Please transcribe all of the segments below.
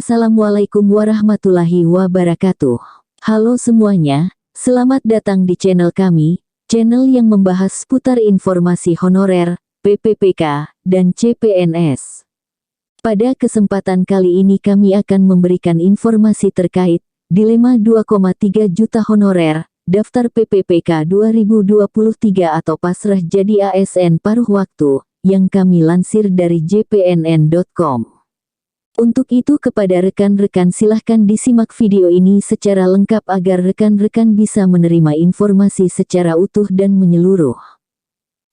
Assalamualaikum warahmatullahi wabarakatuh. Halo semuanya, selamat datang di channel kami, channel yang membahas seputar informasi honorer, PPPK, dan CPNS. Pada kesempatan kali ini kami akan memberikan informasi terkait dilema 2,3 juta honorer, daftar PPPK 2023 atau pasrah jadi ASN paruh waktu, yang kami lansir dari jpnn.com. Untuk itu kepada rekan-rekan silahkan disimak video ini secara lengkap agar rekan-rekan bisa menerima informasi secara utuh dan menyeluruh.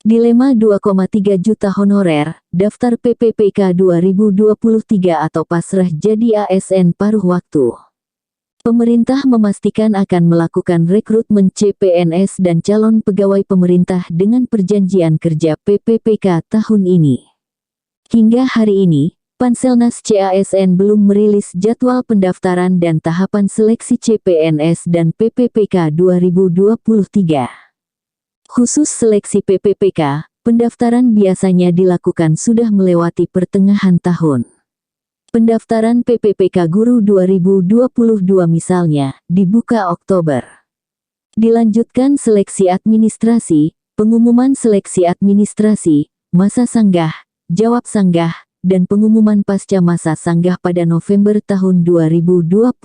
Dilema 2,3 juta honorer, daftar PPPK 2023 atau pasrah jadi ASN paruh waktu. Pemerintah memastikan akan melakukan rekrutmen CPNS dan calon pegawai pemerintah dengan perjanjian kerja PPPK tahun ini. Hingga hari ini, Panselnas CASN belum merilis jadwal pendaftaran dan tahapan seleksi CPNS dan PPPK 2023. Khusus seleksi PPPK, pendaftaran biasanya dilakukan sudah melewati pertengahan tahun. Pendaftaran PPPK Guru 2022 misalnya, dibuka Oktober. Dilanjutkan seleksi administrasi, pengumuman seleksi administrasi, masa sanggah, jawab sanggah, dan pengumuman pasca masa sanggah pada November tahun 2022.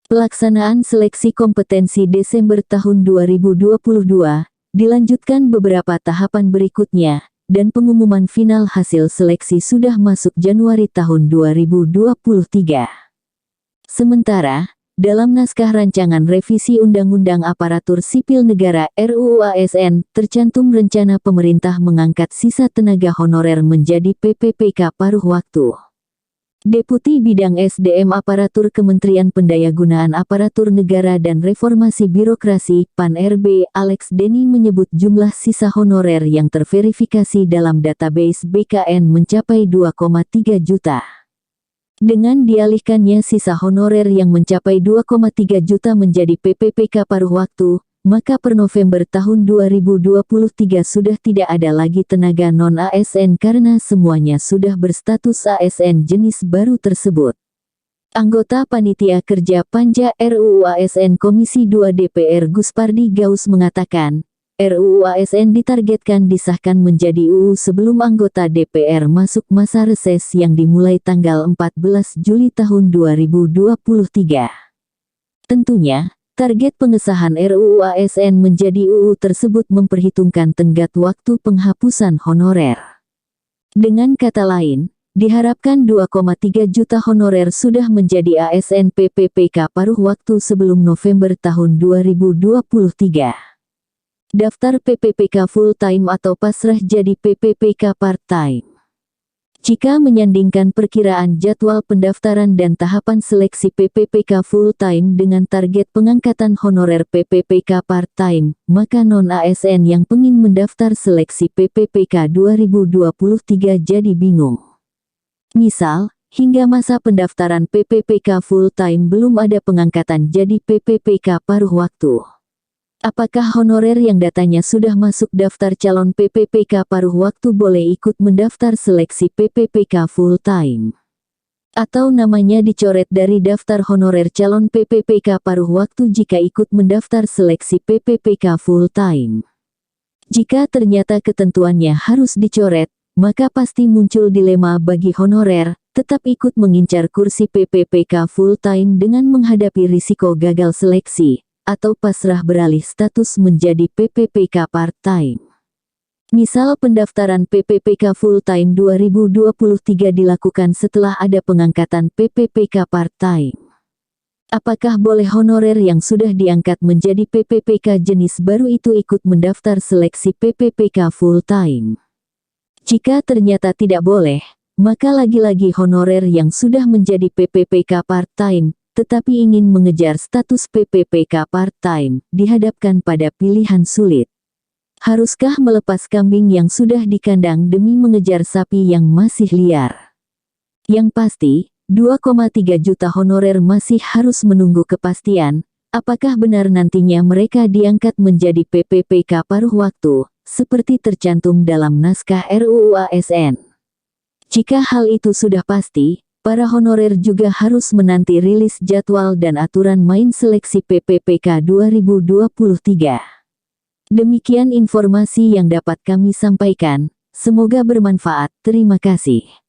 Pelaksanaan seleksi kompetensi Desember tahun 2022, dilanjutkan beberapa tahapan berikutnya, dan pengumuman final hasil seleksi sudah masuk Januari tahun 2023. Sementara, dalam naskah rancangan revisi Undang-Undang Aparatur Sipil Negara RUU ASN, tercantum rencana pemerintah mengangkat sisa tenaga honorer menjadi PPPK paruh waktu. Deputi Bidang SDM Aparatur Kementerian Pendayagunaan Aparatur Negara dan Reformasi Birokrasi, PAN-RB, Alex Denny menyebut jumlah sisa honorer yang terverifikasi dalam database BKN mencapai 2,3 juta. Dengan dialihkannya sisa honorer yang mencapai 2,3 juta menjadi PPPK paruh waktu, maka per November tahun 2023 sudah tidak ada lagi tenaga non-ASN karena semuanya sudah berstatus ASN jenis baru tersebut. Anggota Panitia Kerja Panja RUU ASN Komisi 2 DPR Guspardi Gaus mengatakan, RUU ASN ditargetkan disahkan menjadi UU sebelum anggota DPR masuk masa reses yang dimulai tanggal 14 Juli tahun 2023. Tentunya, target pengesahan RUU ASN menjadi UU tersebut memperhitungkan tenggat waktu penghapusan honorer. Dengan kata lain, diharapkan 2,3 juta honorer sudah menjadi ASN PPPK paruh waktu sebelum November tahun 2023. Daftar PPPK full-time atau pasrah jadi PPPK part-time. Jika menyandingkan perkiraan jadwal pendaftaran dan tahapan seleksi PPPK full-time dengan target pengangkatan honorer PPPK part-time, maka non-ASN yang pengin mendaftar seleksi PPPK 2023 jadi bingung. Misal, hingga masa pendaftaran PPPK full-time belum ada pengangkatan jadi PPPK paruh waktu. Apakah honorer yang datanya sudah masuk daftar calon PPPK paruh waktu boleh ikut mendaftar seleksi PPPK full-time? Atau namanya dicoret dari daftar honorer calon PPPK paruh waktu jika ikut mendaftar seleksi PPPK full-time? Jika ternyata ketentuannya harus dicoret, maka pasti muncul dilema bagi honorer, tetap ikut mengincar kursi PPPK full-time dengan menghadapi risiko gagal seleksi, atau pasrah beralih status menjadi PPPK part-time. Misal pendaftaran PPPK full-time 2023 dilakukan setelah ada pengangkatan PPPK part-time. Apakah boleh honorer yang sudah diangkat menjadi PPPK jenis baru itu ikut mendaftar seleksi PPPK full-time? Jika ternyata tidak boleh, maka lagi-lagi honorer yang sudah menjadi PPPK part-time, tetapi ingin mengejar status PPPK part-time, dihadapkan pada pilihan sulit. Haruskah melepas kambing yang sudah dikandang demi mengejar sapi yang masih liar? Yang pasti, 2,3 juta honorer masih harus menunggu kepastian, apakah benar nantinya mereka diangkat menjadi PPPK paruh waktu, seperti tercantum dalam naskah RUU ASN. Jika hal itu sudah pasti, Para honorer juga harus menanti rilis jadwal dan aturan main seleksi PPPK 2023. Demikian informasi yang dapat kami sampaikan, semoga bermanfaat. Terima kasih.